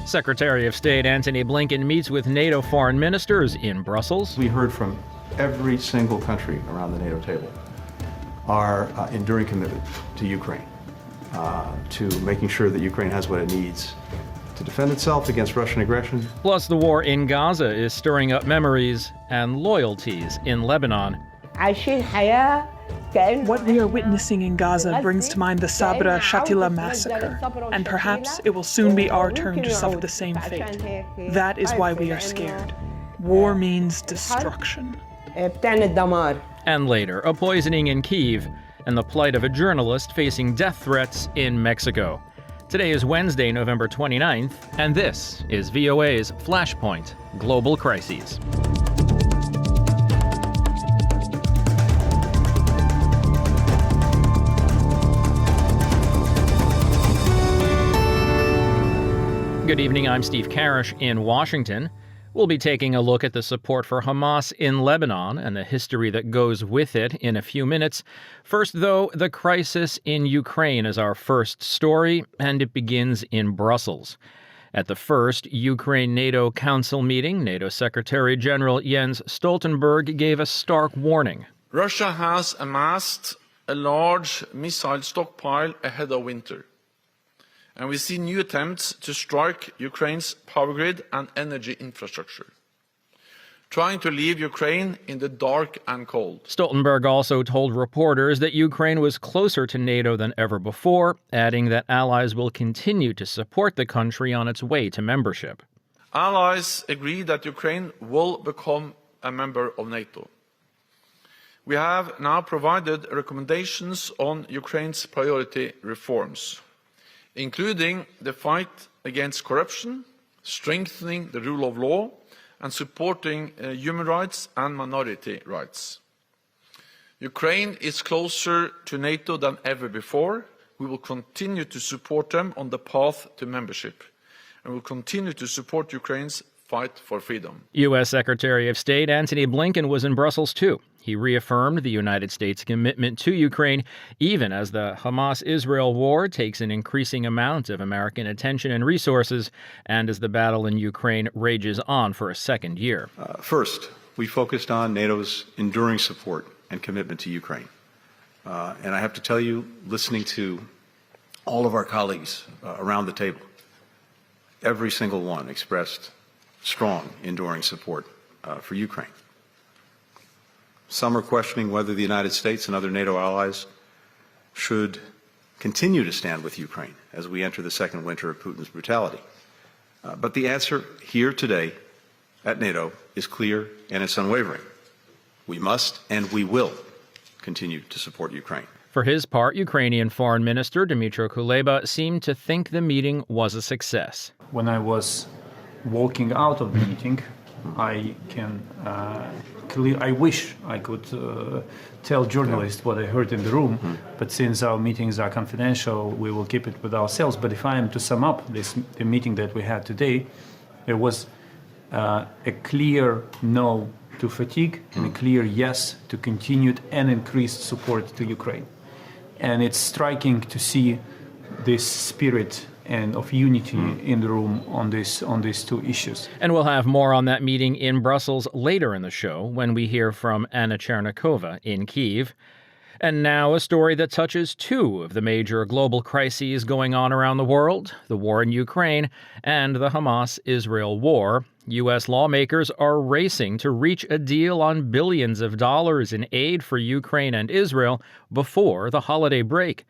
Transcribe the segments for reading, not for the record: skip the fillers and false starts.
Secretary of State Antony Blinken meets with NATO foreign ministers in Brussels. We heard from every single country around the NATO table our enduring commitment to Ukraine, to making sure that Ukraine has what it needs to defend itself against Russian aggression. Plus, the war in Gaza is stirring up memories and loyalties in Lebanon. What we are witnessing in Gaza brings to mind the Sabra Shatila massacre, and perhaps it will soon be our turn to suffer the same fate. That is why we are scared. War means destruction. And later, a poisoning in Kyiv and the plight of a journalist facing death threats in Mexico. Today is Wednesday, November 29th, and this is VOA's Flashpoint Global Crises. Good evening, I'm Steve Karish in Washington. We'll be taking a look at the support for Hamas in Lebanon and the history that goes with it in a few minutes. First, though, the crisis in Ukraine is our first story, and it begins in Brussels. At the first Ukraine-NATO Council meeting, NATO Secretary General Jens Stoltenberg gave a stark warning. Russia has amassed a large missile stockpile ahead of winter. And we see new attempts to strike Ukraine's power grid and energy infrastructure, trying to leave Ukraine in the dark and cold. Stoltenberg also told reporters that Ukraine was closer to NATO than ever before, adding that allies will continue to support the country on its way to membership. Allies agree that Ukraine will become a member of NATO. We have now provided recommendations on Ukraine's priority reforms, including the fight against corruption, strengthening the rule of law, and supporting human rights and minority rights. Ukraine is closer to NATO than ever before. We will continue to support them on the path to membership, and will continue to support Ukraine's fight for freedom. U.S. Secretary of State Antony Blinken was in Brussels, too. He reaffirmed the United States' commitment to Ukraine, even as the Hamas-Israel war takes an increasing amount of American attention and resources, and as the battle in Ukraine rages on for a second year. First, we focused on NATO's enduring support and commitment to Ukraine. And I have to tell you, listening to all of our colleagues around the table, every single one expressed strong, enduring support for Ukraine. Some are questioning whether the United States and other NATO allies should continue to stand with Ukraine as we enter the second winter of Putin's brutality. But the answer here today at NATO is clear and it's unwavering. We must and we will continue to support Ukraine. For his part, Ukrainian Foreign Minister Dmytro Kuleba seemed to think the meeting was a success. When I was walking out of the meeting, I wish I could tell journalists what I heard in the room, but since our meetings are confidential, we will keep it with ourselves. But if I am to sum up the meeting that we had today, there was a clear no to fatigue and a clear yes to continued and increased support to Ukraine. And it's striking to see this spirit and of unity in the room on these two issues. And we'll have more on that meeting in Brussels later in the show when we hear from Anna Chernikova in Kyiv. And now a story that touches two of the major global crises going on around the world, the war in Ukraine and the Hamas-Israel war. U.S. lawmakers are racing to reach a deal on billions of dollars in aid for Ukraine and Israel before the holiday break.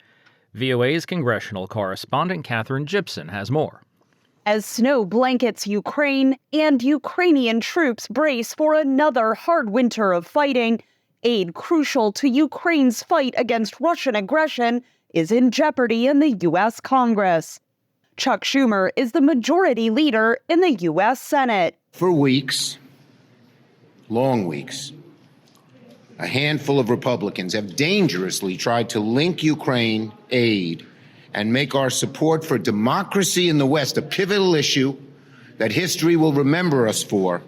VOA's congressional correspondent Catherine Gibson has more. As snow blankets Ukraine and Ukrainian troops brace for another hard winter of fighting, aid crucial to Ukraine's fight against Russian aggression is in jeopardy in the U.S. Congress. Chuck Schumer is the majority leader in the U.S. Senate. For weeks, long weeks, a handful of Republicans have dangerously tried to link Ukraine aid and make our support for democracy in the West a pivotal issue that history will remember us for,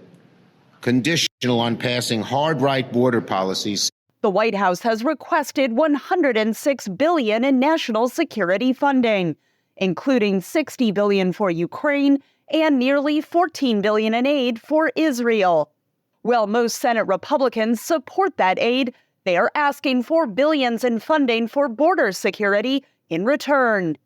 conditional on passing hard right border policies. The White House has requested $106 billion in national security funding, including $60 billion for Ukraine and nearly $14 billion in aid for Israel. While most Senate Republicans support that aid, they are asking for billions in funding for border security in return.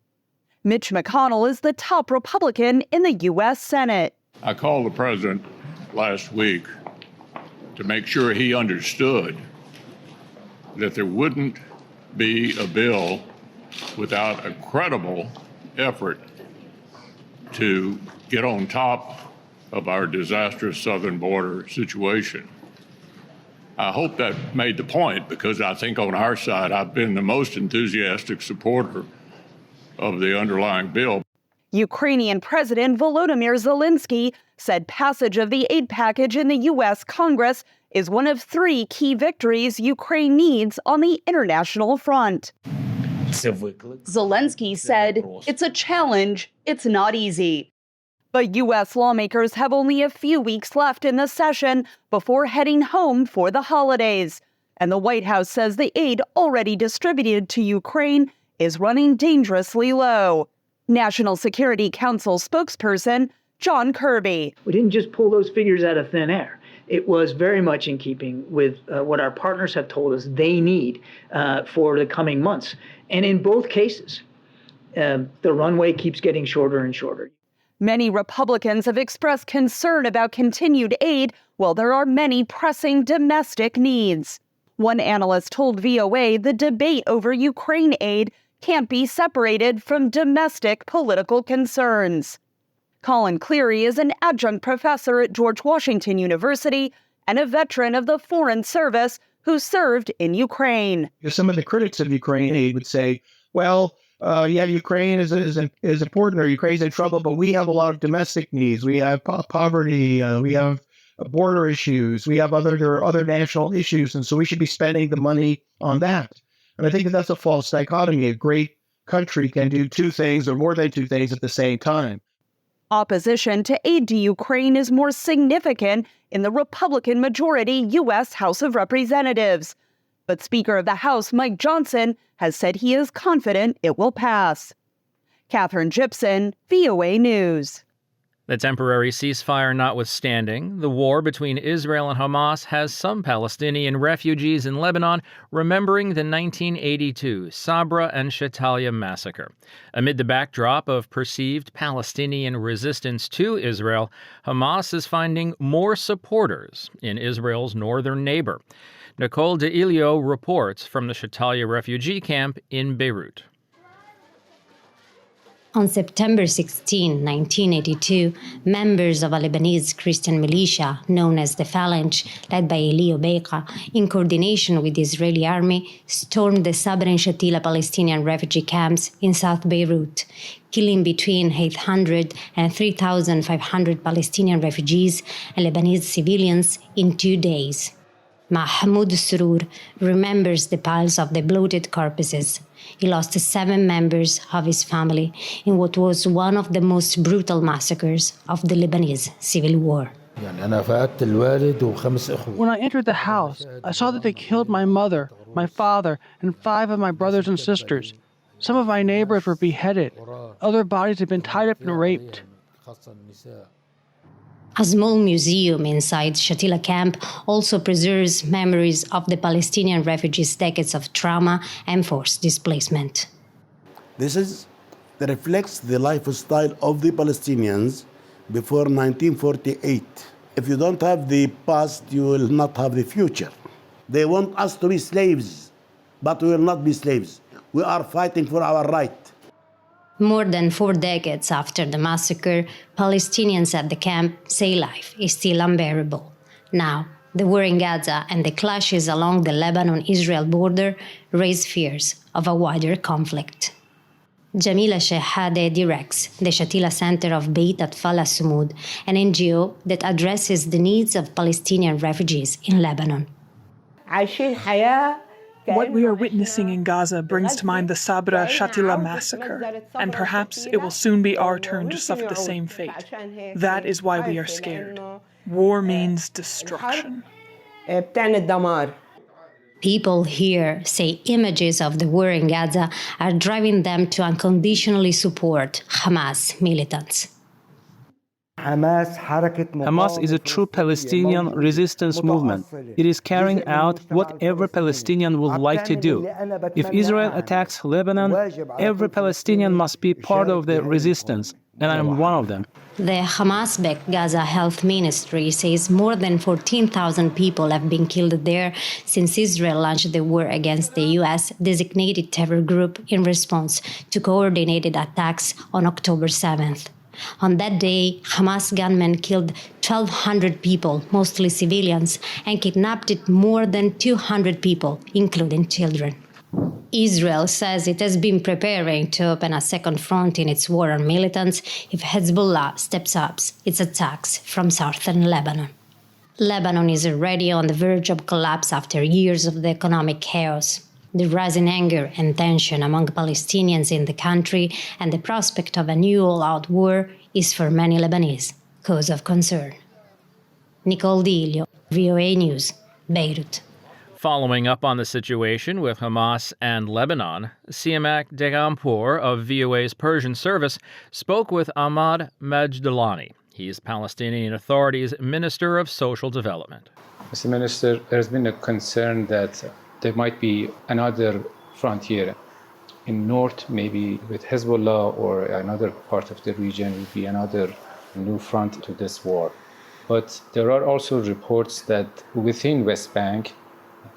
Mitch McConnell is the top Republican in the U.S. Senate. I called the president last week to make sure he understood that there wouldn't be a bill without a credible effort to get on top of our disastrous southern border situation. I hope that made the point, because I think on our side I've been the most enthusiastic supporter of the underlying bill. Ukrainian President Volodymyr Zelensky said passage of the aid package in the U.S. Congress is one of 3 key victories Ukraine needs on the international front. Zelensky said, "It's a challenge. It's not easy." But U.S. lawmakers have only a few weeks left in the session before heading home for the holidays. And the White House says the aid already distributed to Ukraine is running dangerously low. National Security Council spokesperson John Kirby. We didn't just pull those figures out of thin air. It was very much in keeping with what our partners have told us they need for the coming months. And in both cases, the runway keeps getting shorter and shorter. Many Republicans have expressed concern about continued aid, while there are many pressing domestic needs. One analyst told VOA the debate over Ukraine aid can't be separated from domestic political concerns. Colin Cleary is an adjunct professor at George Washington University and a veteran of the Foreign Service who served in Ukraine. Some of the critics of Ukraine aid would say, well, Ukraine is important, or Ukraine's in trouble, but we have a lot of domestic needs. We have poverty, we have border issues, we have other national issues, and so we should be spending the money on that. And I think that's a false dichotomy. A great country can do 2 things or more than 2 things at the same time. Opposition to aid to Ukraine is more significant in the Republican-majority U.S. House of Representatives. But Speaker of the House Mike Johnson has said he is confident it will pass. Catherine Gibson, VOA News. The temporary ceasefire notwithstanding, the war between Israel and Hamas has some Palestinian refugees in Lebanon remembering the 1982 Sabra and Shatila massacre. Amid the backdrop of perceived Palestinian resistance to Israel, Hamas is finding more supporters in Israel's northern neighbor. Nicole DeIlio reports from the Shatila refugee camp in Beirut. On September 16, 1982, members of a Lebanese Christian militia known as the Phalange, led by Elio Beika, in coordination with the Israeli army, stormed the Sabra and Shatila Palestinian refugee camps in South Beirut, killing between 800 and 3,500 Palestinian refugees and Lebanese civilians in 2 days. Mahmoud Surur remembers the piles of the bloated corpses. He lost 7 members of his family in what was one of the most brutal massacres of the Lebanese civil war. When I entered the house, I saw that they killed my mother, my father, and 5 of my brothers and sisters. Some of my neighbors were beheaded. Other bodies had been tied up and raped. A small museum inside Shatila camp also preserves memories of the Palestinian refugees' decades of trauma and forced displacement. This reflects the lifestyle of the Palestinians before 1948. If you don't have the past, you will not have the future. They want us to be slaves, but we will not be slaves. We are fighting for our right. More than 4 decades after the massacre, Palestinians at the camp say life is still unbearable. Now, the war in Gaza and the clashes along the Lebanon-Israel border raise fears of a wider conflict. Jamila Shehadeh directs the Shatila Center of Beit Atfal Sumud, an NGO that addresses the needs of Palestinian refugees in Lebanon. What we are witnessing in Gaza brings to mind the Sabra Shatila massacre, and perhaps it will soon be our turn to suffer the same fate. That is why we are scared. War means destruction. People here say images of the war in Gaza are driving them to unconditionally support Hamas militants. Hamas is a true Palestinian resistance movement. It is carrying out what every Palestinian would like to do. If Israel attacks Lebanon, every Palestinian must be part of the resistance, and I'm one of them. The Hamas-backed Gaza Health Ministry says more than 14,000 people have been killed there since Israel launched the war against the U.S.-designated terror group in response to coordinated attacks on October 7th. On that day, Hamas gunmen killed 1,200 people, mostly civilians, and kidnapped more than 200 people, including children. Israel says it has been preparing to open a second front in its war on militants if Hezbollah steps up its attacks from southern Lebanon. Lebanon is already on the verge of collapse after years of the economic chaos. The rising anger and tension among Palestinians in the country and the prospect of a new all-out war is for many Lebanese cause of concern. Nicole D'Ilio, VOA News, Beirut. Following up on the situation with Hamas and Lebanon, Siamak Deghampour of VOA's Persian service spoke with Ahmad Majdalani. He's Palestinian Authority's Minister of Social Development. Mr. Minister, there's been a concern that there might be another frontier in north, maybe with Hezbollah, or another part of the region would be another new front to this war. But there are also reports that within West Bank,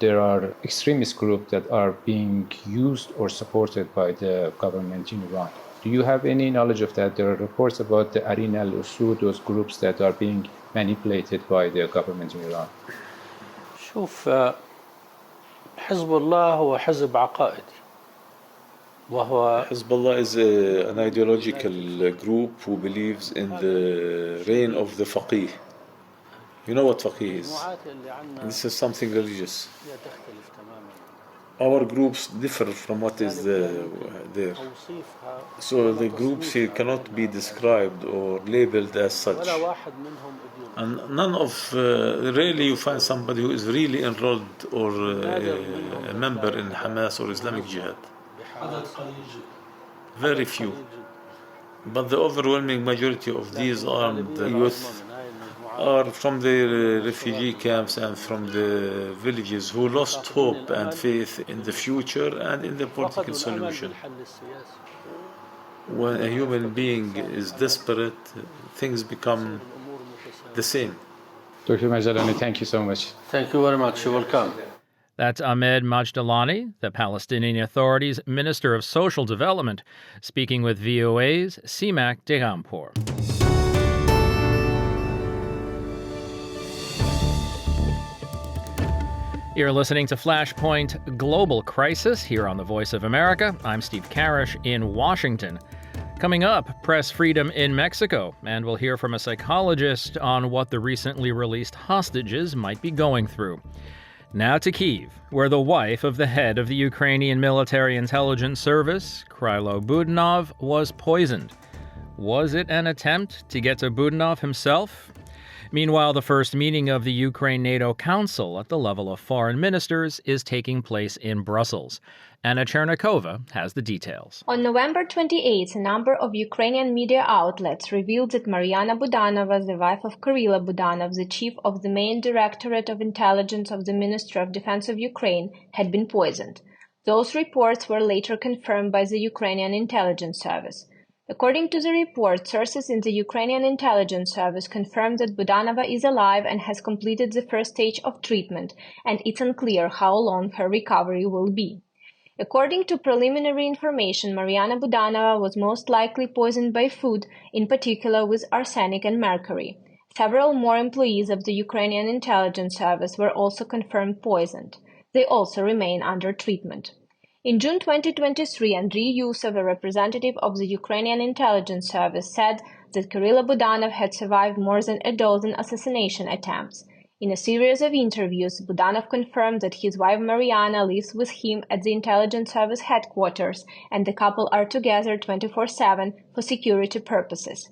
there are extremist groups that are being used or supported by the government in Iran. Do you have any knowledge of that? There are reports about the Arin al-Usul, those groups that are being manipulated by the government in Iran. شوف حزب الله هو حزب عقائدي وهو Hezbollah is an ideological group who believes in the reign of the faqih. You know what faqih is? This is something religious. Our groups differ from what is there. So the groups here cannot be described or labeled as such. And none of, rarely you find somebody who is really enrolled or a member in Hamas or Islamic Jihad. Very few. But the overwhelming majority of these armed youth are from the refugee camps and from the villages who lost hope and faith in the future and in the political solution. When a human being is desperate, things become the same. Dr. Majdalani, thank you so much. Thank you very much. You're welcome. That's Ahmed Majdalani, the Palestinian Authority's Minister of Social Development, speaking with VOA's Siamak Deghampour. You're listening to Flashpoint Global Crisis here on the Voice of America. I'm Steve Karish in Washington. Coming up, press freedom in Mexico, and we'll hear from a psychologist on what the recently released hostages might be going through. Now to Kyiv, where the wife of the head of the Ukrainian Military Intelligence Service, Krylo Budanov, was poisoned. Was it an attempt to get to Budanov himself? Meanwhile, the first meeting of the Ukraine-NATO Council at the level of foreign ministers is taking place in Brussels. Anna Chernikova has the details. On November 28, a number of Ukrainian media outlets revealed that Mariana Budanova, the wife of Krylo Budanov, the chief of the main Directorate of Intelligence of the Ministry of Defense of Ukraine, had been poisoned. Those reports were later confirmed by the Ukrainian Intelligence Service. According to the report, sources in the Ukrainian Intelligence Service confirmed that Budanova is alive and has completed the first stage of treatment, and it's unclear how long her recovery will be. According to preliminary information, Mariana Budanova was most likely poisoned by food, in particular with arsenic and mercury. Several more employees of the Ukrainian Intelligence Service were also confirmed poisoned. They also remain under treatment. In June 2023, Andriy Yusov, a representative of the Ukrainian Intelligence Service, said that Krylo Budanov had survived more than a dozen assassination attempts. In a series of interviews, Budanov confirmed that his wife Mariana lives with him at the Intelligence Service headquarters, and the couple are together 24/7 for security purposes.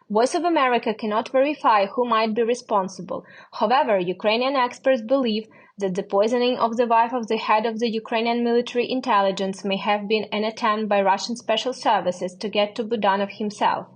Voice of America cannot verify who might be responsible. However, Ukrainian experts believe that the poisoning of the wife of the head of the Ukrainian military intelligence may have been an attempt by Russian special services to get to Budanov himself.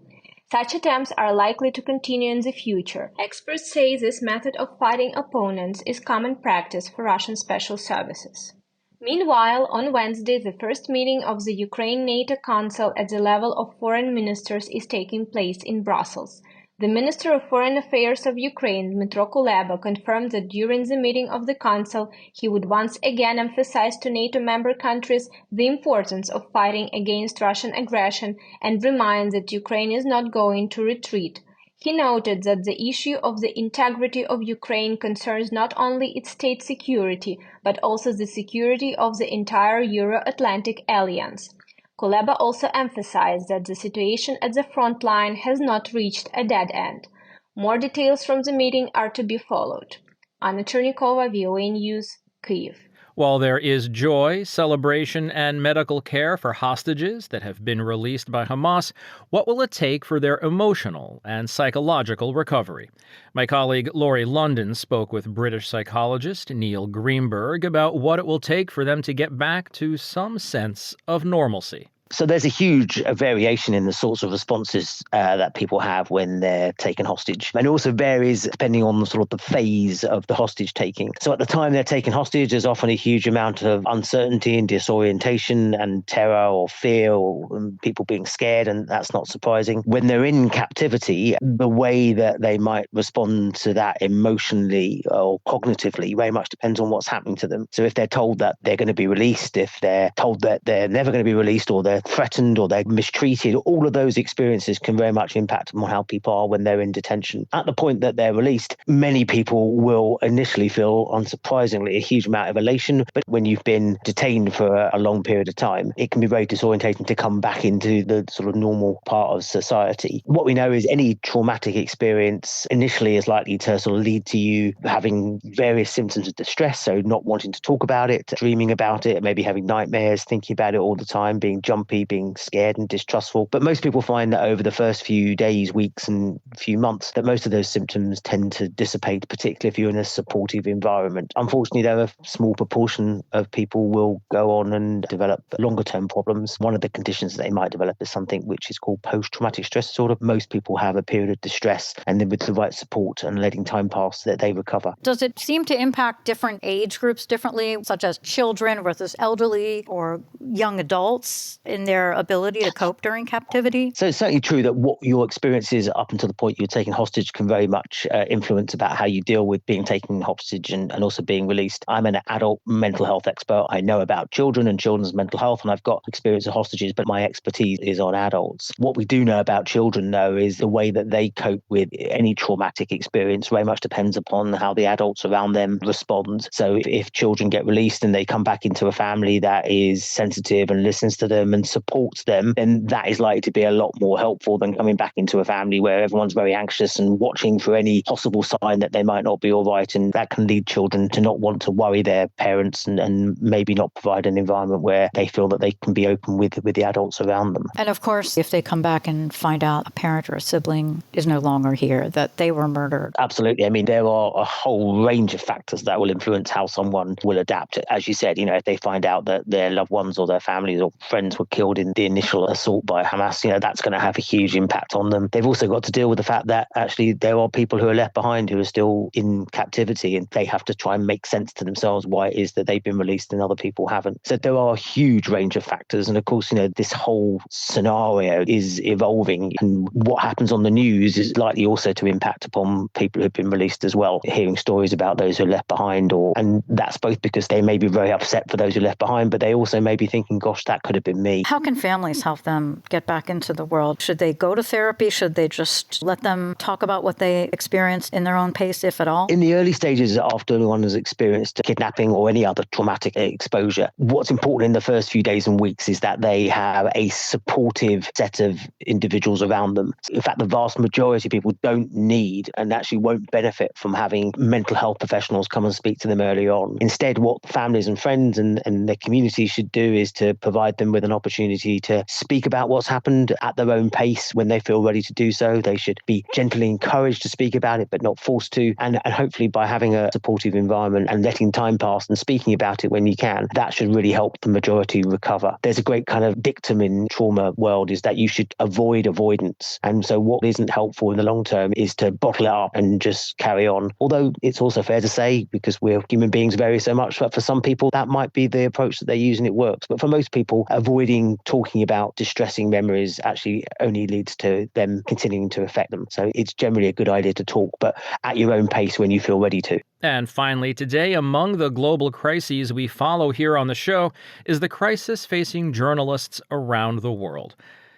Such attempts are likely to continue in the future. Experts say this method of fighting opponents is common practice for Russian special services. Meanwhile, on Wednesday, the first meeting of the Ukraine-NATO Council at the level of foreign ministers is taking place in Brussels. The Minister of Foreign Affairs of Ukraine, Dmytro Kuleba, confirmed that during the meeting of the Council, he would once again emphasize to NATO member countries the importance of fighting against Russian aggression and remind that Ukraine is not going to retreat. He noted that the issue of the integrity of Ukraine concerns not only its state security, but also the security of the entire Euro-Atlantic alliance. Kuleba also emphasized that the situation at the front line has not reached a dead end. More details from the meeting are to be followed. Anna Chernikova, VOA News, Kyiv. While there is joy, celebration, and medical care for hostages that have been released by Hamas, what will it take for their emotional and psychological recovery? My colleague Laurie London spoke with British psychologist Neil Greenberg about what it will take for them to get back to some sense of normalcy. So there's a huge variation in the sorts of responses that people have when they're taken hostage. And it also varies depending on sort of the phase of the hostage taking. So at the time they're taken hostage, there's often a huge amount of uncertainty and disorientation and terror or fear or people being scared, and that's not surprising. When they're in captivity, the way that they might respond to that emotionally or cognitively very much depends on what's happening to them. So if they're told that they're going to be released, if they're told that they're never going to be released, or they're threatened or they're mistreated, all of those experiences can very much impact on how people are when they're in detention. At the point that they're released, many people will initially feel, unsurprisingly, a huge amount of elation. But when you've been detained for a long period of time, it can be very disorientating to come back into the sort of normal part of society. What we know is any traumatic experience initially is likely to sort of lead to you having various symptoms of distress, so not wanting to talk about it, dreaming about it, maybe having nightmares, thinking about it all the time, being jumpy, being scared and distrustful. But most people find that over the first few days, weeks and few months, that most of those symptoms tend to dissipate, particularly if you're in a supportive environment. Unfortunately, there are a small proportion of people will go on and develop longer term problems. One of the conditions that they might develop is something which is called post-traumatic stress disorder. Most people have a period of distress, and then with the right support and letting time pass, that they recover. Does it seem to impact different age groups differently, such as children versus elderly or young adults in their ability to cope during captivity? So it's certainly true that what your experience is up until the point you're taken hostage can very much influence about how you deal with being taken hostage and also being released. I'm an adult mental health expert. I know about children and children's mental health, and I've got experience of hostages, but my expertise is on adults. What we do know about children, though, is the way that they cope with any traumatic experience very much depends upon how the adults around them respond. So if children get released and they come back into a family that is sensitive and listens to them and supports them, then that is likely to be a lot more helpful than coming back into a family where everyone's very anxious and watching for any possible sign that they might not be all right. And that can lead children to not want to worry their parents and maybe not provide an environment where they feel that they can be open with the adults around them. And of course, if they come back and find out a parent or a sibling is no longer here, that they were murdered. Absolutely. I mean, there are a whole range of factors that will influence how someone will adapt. As you said, if they find out that their loved ones or their families or friends were killed in the initial assault by Hamas, that's going to have a huge impact on them. They've also got to deal with the fact that actually there are people who are left behind who are still in captivity, and they have to try and make sense to themselves why it is that they've been released and other people haven't. So there are a huge range of factors. And of course, this whole scenario is evolving, and what happens on the news is likely also to impact upon people who've been released as well. Hearing stories about those who are left behind, and that's both because they may be very upset for those who are left behind, but they also may be thinking, gosh, that could have been me. How can families help them get back into the world? Should they go to therapy? Should they just let them talk about what they experienced in their own pace, if at all? In the early stages, after anyone has experienced kidnapping or any other traumatic exposure, what's important in the first few days and weeks is that they have a supportive set of individuals around them. In fact, the vast majority of people don't need and actually won't benefit from having mental health professionals come and speak to them early on. Instead, what families and friends and their community should do is to provide them with an opportunity opportunity to speak about what's happened at their own pace when they feel ready to do so. They should be gently encouraged to speak about it, but not forced to. And hopefully by having a supportive environment and letting time pass and speaking about it when you can, that should really help the majority recover. There's a great kind of dictum in trauma world is that you should avoid avoidance. And so what isn't helpful in the long term is to bottle it up and just carry on. Although it's also fair to say, because we're human beings vary so much, that for some people that might be the approach that they use and it works. But for most people, avoiding talking about distressing memories actually only leads to them continuing to affect them. So it's generally a good idea to talk, but at your own pace when you feel ready to. And finally, today, among the global crises we follow here on the show is the crisis facing journalists around the world.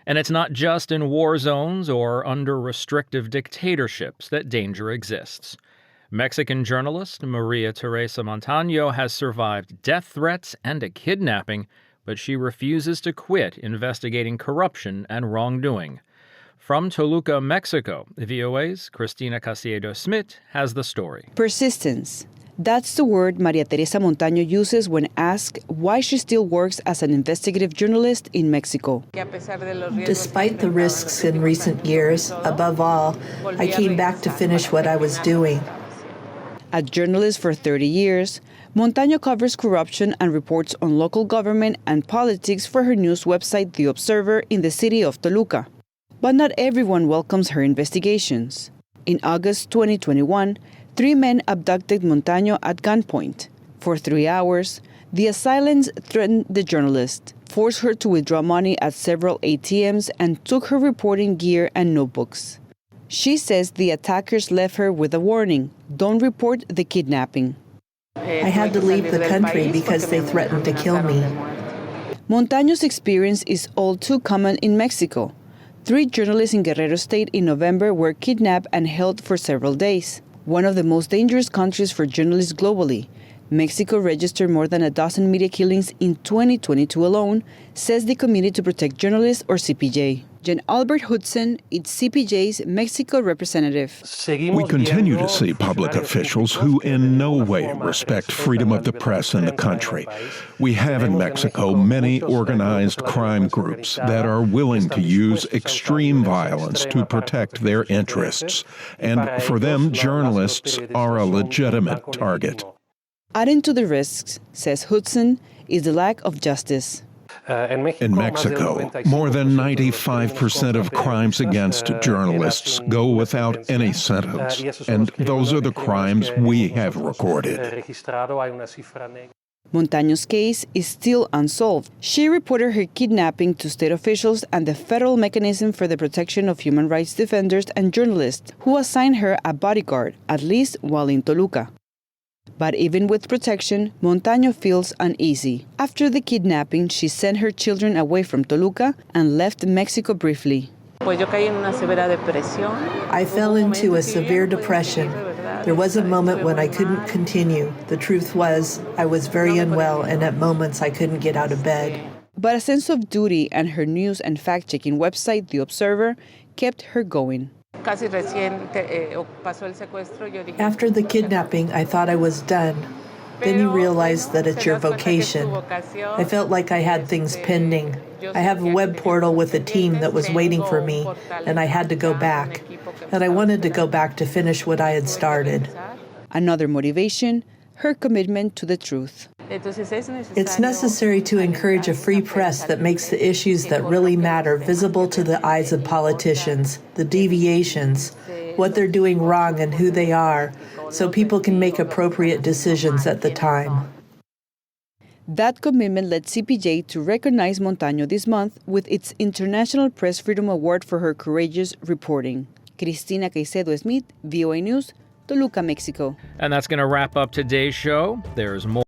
And it's not just in war zones or under restrictive dictatorships that danger exists. Mexican journalist Maria Teresa Montaño has survived death threats and a kidnapping, but she refuses to quit investigating corruption and wrongdoing. From Toluca, Mexico, VOA's Cristina Casiego-Smith has the story. Persistence. That's the word Maria Teresa Montaño uses when asked why she still works as an investigative journalist in Mexico. Despite the risks in recent years, above all, I came back to finish what I was doing. A journalist for 30 years, Montaño covers corruption and reports on local government and politics for her news website The Observer in the city of Toluca. But not everyone welcomes her investigations. In August 2021, 3 men abducted Montaño at gunpoint. For 3 hours, the assailants threatened the journalist, forced her to withdraw money at several ATMs, and took her reporting gear and notebooks. She says the attackers left her with a warning: don't report the kidnapping. I had to leave the country because they threatened to kill me. Montaño's experience is all too common in Mexico. 3 journalists in Guerrero State in November were kidnapped and held for several days. One of the most dangerous countries for journalists globally, Mexico registered more than a dozen media killings in 2022 alone, says the Committee to Protect Journalists, or CPJ. Jan Albert Hudson is CPJ's Mexico representative. We continue to see public officials who in no way respect freedom of the press in the country. We have in Mexico many organized crime groups that are willing to use extreme violence to protect their interests. And for them, journalists are a legitimate target. Adding to the risks, says Hudson, is the lack of justice. In Mexico, more than 95% of crimes against journalists go without any sentence, and those are the crimes we have recorded. Montaño's case is still unsolved. She reported her kidnapping to state officials and the Federal Mechanism for the Protection of Human Rights Defenders and Journalists, who assigned her a bodyguard, at least while in Toluca. But even with protection, Montaño feels uneasy. After the kidnapping, she sent her children away from Toluca and left Mexico briefly. I fell into a severe depression. There was a moment when I couldn't continue. The truth was, I was very unwell, and at moments I couldn't get out of bed. But a sense of duty and her news and fact-checking website, The Observer, kept her going. After the kidnapping, I thought I was done. Then you realize that it's your vocation. I felt like I had things pending. I have a web portal with a team that was waiting for me, and I had to go back. And I wanted to go back to finish what I had started. Another motivation, her commitment to the truth. It's necessary to encourage a free press that makes the issues that really matter visible to the eyes of politicians, the deviations, what they're doing wrong and who they are, so people can make appropriate decisions at the time. That commitment led CPJ to recognize Montaño this month with its International Press Freedom Award for her courageous reporting. Cristina Caicedo-Smith, VOA News, Toluca, Mexico. And that's going to wrap up today's show. There's more